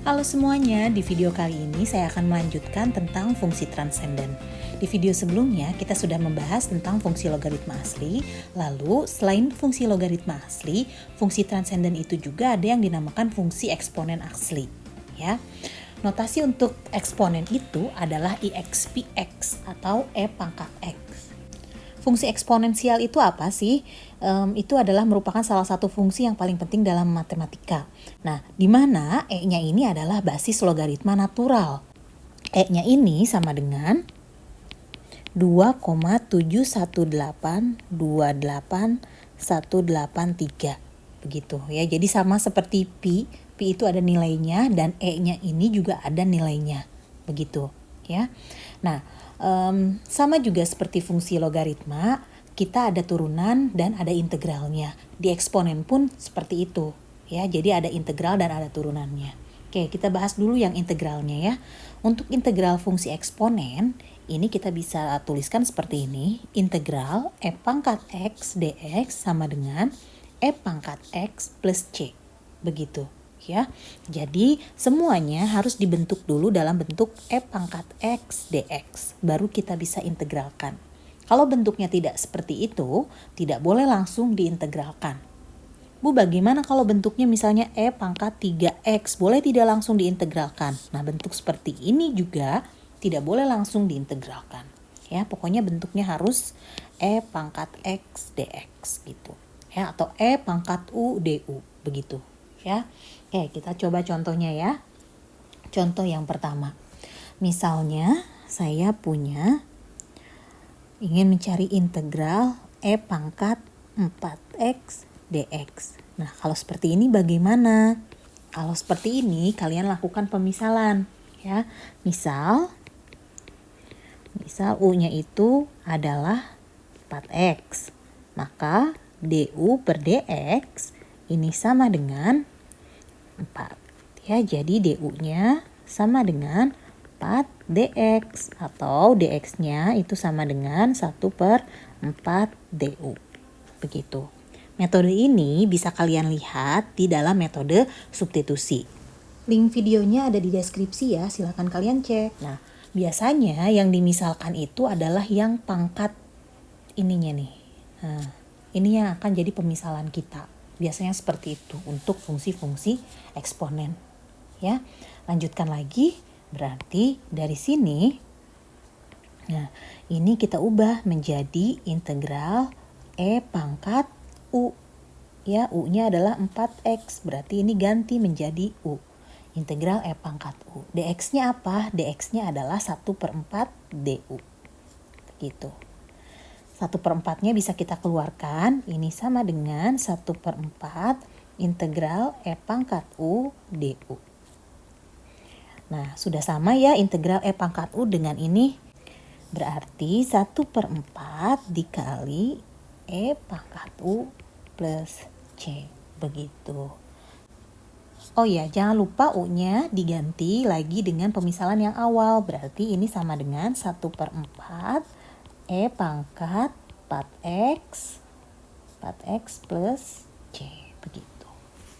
Halo semuanya, di video kali ini saya akan melanjutkan tentang fungsi transenden. Di video sebelumnya kita sudah membahas tentang fungsi logaritma asli, lalu selain fungsi logaritma asli, fungsi transenden itu juga ada yang dinamakan fungsi eksponen asli. Ya. Notasi untuk eksponen itu adalah IXPX atau E pangkat X. Fungsi eksponensial itu apa sih? Itu adalah merupakan salah satu fungsi yang paling penting dalam matematika. Nah, di mana E-nya ini adalah basis logaritma natural. E-nya ini sama dengan 2,71828,183. Begitu ya. Jadi sama seperti Pi. Pi itu ada nilainya dan E-nya ini juga ada nilainya. Begitu ya. Nah, sama juga seperti fungsi logaritma, kita ada turunan dan ada integralnya. Di eksponen pun seperti itu, ya. Jadi ada integral dan ada turunannya. Oke, kita bahas dulu yang integralnya ya. Untuk integral fungsi eksponen, ini kita bisa tuliskan seperti ini. Integral E pangkat X dx sama dengan E pangkat X plus C. Begitu. Ya, jadi semuanya harus dibentuk dulu dalam bentuk E pangkat X dx, baru kita bisa integralkan. Kalau bentuknya tidak seperti itu, tidak boleh langsung diintegralkan. Bu, bagaimana kalau bentuknya misalnya E pangkat 3x, boleh tidak langsung diintegralkan? Nah, bentuk seperti ini juga tidak boleh langsung diintegralkan. Ya, pokoknya bentuknya harus E pangkat X dx gitu. Ya, atau E pangkat U du, begitu. Ya. Oke, kita coba contohnya ya. Contoh yang pertama. Misalnya saya ingin mencari integral E pangkat 4x dx. Nah, kalau seperti ini bagaimana? Kalau seperti ini kalian lakukan pemisalan ya. Misal U-nya itu adalah 4x. Maka du per dx ini sama dengan 4 ya, jadi du-nya sama dengan 4 dx atau dx-nya itu sama dengan 1 per 4 du. Begitu. Metode ini bisa kalian lihat di dalam metode substitusi. Link videonya ada di deskripsi ya, silakan kalian cek. Nah, biasanya yang dimisalkan itu adalah yang pangkat ininya nih. Nah, ini yang akan jadi pemisalan kita. Biasanya seperti itu untuk fungsi-fungsi eksponen. Ya, lanjutkan lagi. Berarti dari sini, nah ini kita ubah menjadi integral E pangkat U. Ya, U-nya adalah 4x. Berarti ini ganti menjadi U. Integral E pangkat U. dx-nya apa? dx-nya adalah 1 per 4 du. Gitu. 1 per 4-nya bisa kita keluarkan. Ini sama dengan 1 per 4 integral E pangkat U du. Nah, sudah sama ya integral E pangkat U dengan ini. Berarti 1 per 4 dikali E pangkat U plus C. Begitu. Oh ya, jangan lupa U-nya diganti lagi dengan pemisalan yang awal. Berarti ini sama dengan 1 per 4 E pangkat 4x plus C, begitu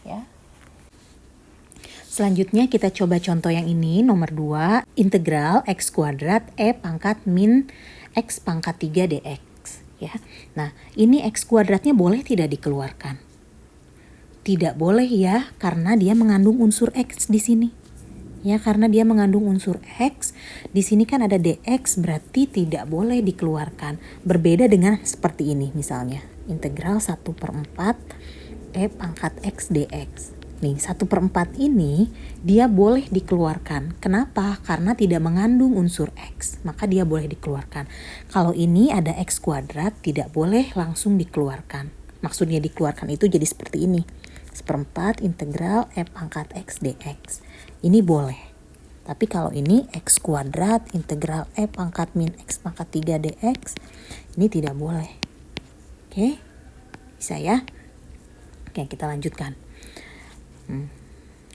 ya. Selanjutnya kita coba contoh yang ini, nomor 2, integral x kuadrat E pangkat min x pangkat 3 dx ya. Nah, ini x kuadratnya boleh tidak dikeluarkan? Tidak boleh ya, karena dia mengandung unsur x di sini. Ya, karena dia mengandung unsur X, di sini kan ada dx, berarti tidak boleh dikeluarkan. Berbeda dengan seperti ini misalnya, integral 1 per 4 E pangkat X dx. Nih, 1 per 4 ini dia boleh dikeluarkan. Kenapa? Karena tidak mengandung unsur X, maka dia boleh dikeluarkan. Kalau ini ada X kuadrat, tidak boleh langsung dikeluarkan. Maksudnya dikeluarkan itu jadi seperti ini. 1/4 integral E pangkat X dx. Ini boleh. Tapi kalau ini X kuadrat integral E pangkat min X pangkat 3 dx, ini tidak boleh. Oke, bisa ya? Oke, kita lanjutkan.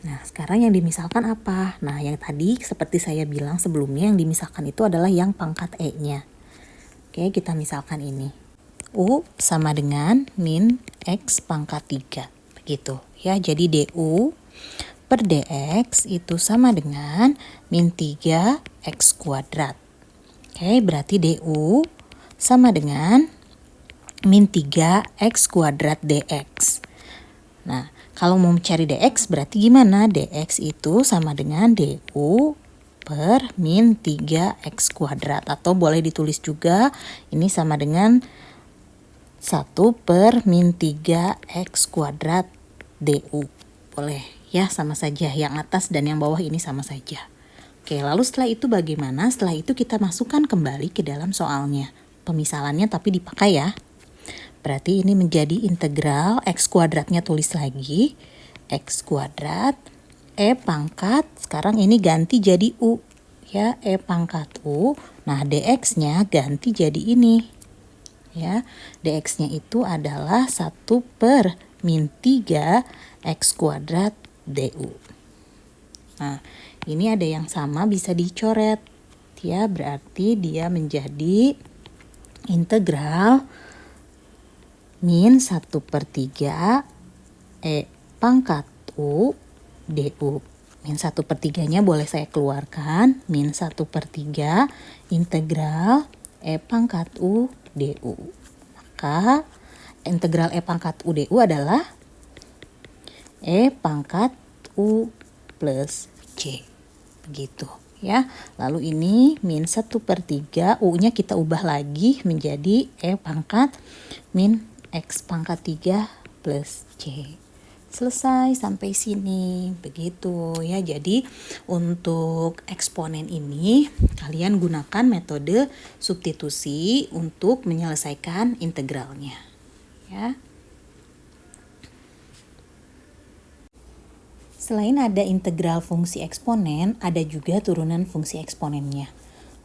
Nah, sekarang yang dimisalkan apa? Nah, yang tadi seperti saya bilang sebelumnya, yang dimisalkan itu adalah yang pangkat E-nya. Oke, kita misalkan ini. U sama dengan min X pangkat 3. Begitu ya, jadi du per dx itu sama dengan min 3x kuadrat. Oke, berarti du sama dengan min 3x kuadrat dx. Nah, kalau mau mencari dx berarti gimana? Dx itu sama dengan du per min 3x kuadrat. Atau boleh ditulis juga ini sama dengan 1 per min 3x kuadrat du. Boleh ya, sama saja. Yang atas dan yang bawah ini sama saja. Oke, lalu setelah itu bagaimana? Setelah itu kita masukkan kembali ke dalam soalnya. Pemisalannya tapi dipakai ya. Berarti ini menjadi integral x kuadratnya, tulis lagi. X kuadrat E pangkat, sekarang ini ganti jadi U. Ya, E pangkat U. Nah, dx-nya ganti jadi ini. Ya, dx-nya itu adalah 1 per min 3x kuadrat du. Nah, ini ada yang sama bisa dicoret. Ya, berarti dia menjadi integral min 1 per 3 E pangkat U du. Min 1 per 3-nya boleh saya keluarkan. Min 1 per 3 integral E pangkat U du. Maka integral E pangkat U du adalah E pangkat U plus C. Begitu ya. Lalu ini min 1 per 3, U-nya kita ubah lagi menjadi E pangkat min X pangkat 3 plus C. Selesai sampai sini. Begitu ya. Jadi untuk eksponen ini kalian gunakan metode substitusi untuk menyelesaikan integralnya. Ya. Selain ada integral fungsi eksponen, ada juga turunan fungsi eksponennya.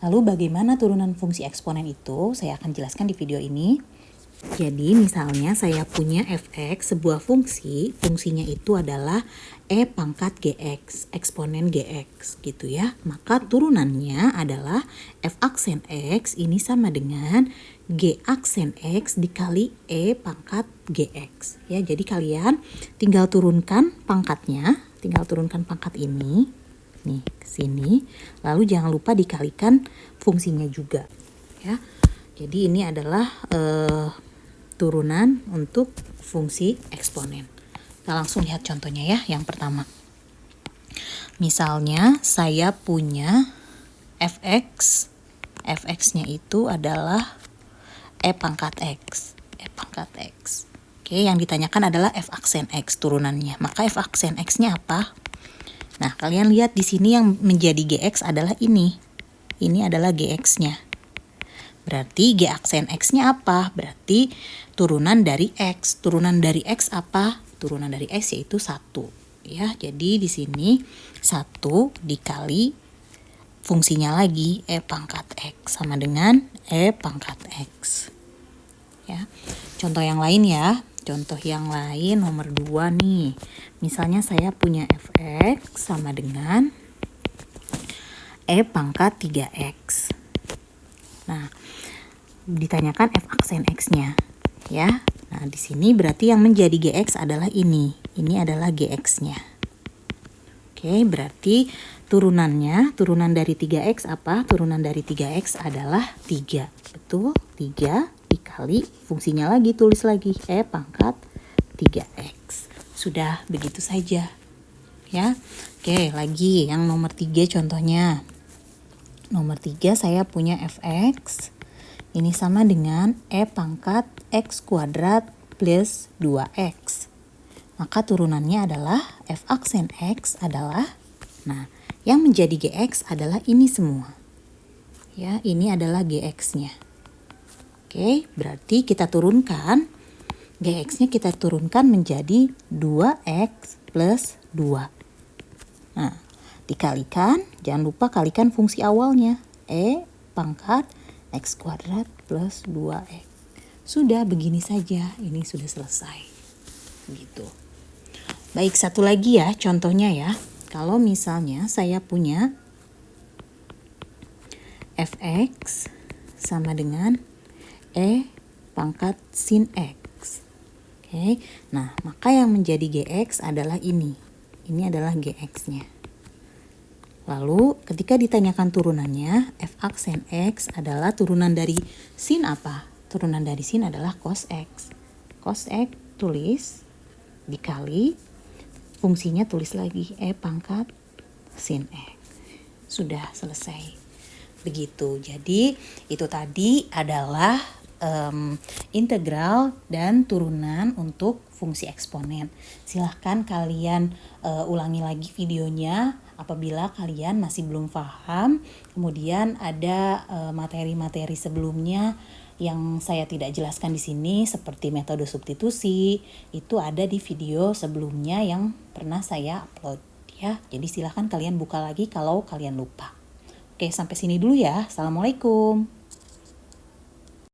Lalu bagaimana turunan fungsi eksponen itu? Saya akan jelaskan di video ini. Jadi misalnya saya punya fx, sebuah fungsi, fungsinya itu adalah E pangkat gx, eksponen gx gitu ya. Maka turunannya adalah f aksen x ini sama dengan g aksen x dikali E pangkat gx. Ya, jadi kalian tinggal turunkan pangkatnya, tinggal turunkan pangkat ini, nih ke sini. Lalu jangan lupa dikalikan fungsinya juga. Ya, jadi ini adalah turunan untuk fungsi eksponen. Kita langsung lihat contohnya ya. Yang pertama, misalnya saya punya fx, fx-nya itu adalah E pangkat x, E pangkat x. Oke, yang ditanyakan adalah f aksen x turunannya. Maka f aksen x-nya apa? Nah, kalian lihat di sini yang menjadi gx adalah ini. Ini adalah gx-nya. Berarti G aksen X-nya apa? Berarti turunan dari X. Turunan dari X apa? Turunan dari X yaitu 1. Ya, jadi di sini 1 dikali fungsinya lagi E pangkat X sama dengan E pangkat X. Ya. Contoh yang lain ya. Contoh yang lain nomor 2 nih. Misalnya saya punya fx sama dengan E pangkat 3x. Nah, ditanyakan f aksen x-nya ya. Nah, di sini berarti yang menjadi gx adalah ini. Ini adalah gx-nya. Oke, berarti turunannya, turunan dari 3x apa? Turunan dari 3x adalah 3. Betul? 3 dikali fungsinya lagi, tulis lagi E pangkat 3x. Sudah, begitu saja. Ya. Oke, lagi yang nomor 3 contohnya. Nomor 3 saya punya fx. Ini sama dengan E pangkat X kuadrat plus 2X. Maka turunannya adalah F aksen X adalah, nah, yang menjadi GX adalah ini semua. Ya, ini adalah GX-nya. Oke, berarti kita turunkan, GX-nya kita turunkan menjadi 2X plus 2. Nah, dikalikan, jangan lupa kalikan fungsi awalnya. E pangkat X kuadrat plus 2X. Sudah, begini saja. Ini sudah selesai. Gitu. Baik, satu lagi ya contohnya ya. Kalau misalnya saya punya fx sama dengan E pangkat sin X. Oke. Nah, maka yang menjadi gx adalah ini. ini adalah GX-nya. Lalu ketika ditanyakan turunannya, f(x) sin X adalah turunan dari sin apa? Turunan dari sin adalah cos X. Cos X tulis dikali, fungsinya tulis lagi E pangkat sin X. Sudah selesai. Begitu. Jadi itu tadi adalah integral dan turunan untuk fungsi eksponen. Silahkan kalian ulangi lagi videonya apabila kalian masih belum paham. Kemudian ada materi-materi sebelumnya yang saya tidak jelaskan di sini seperti metode substitusi, itu ada di video sebelumnya yang pernah saya upload ya. Jadi silahkan kalian buka lagi kalau kalian lupa. Oke, sampai sini dulu ya. Assalamualaikum.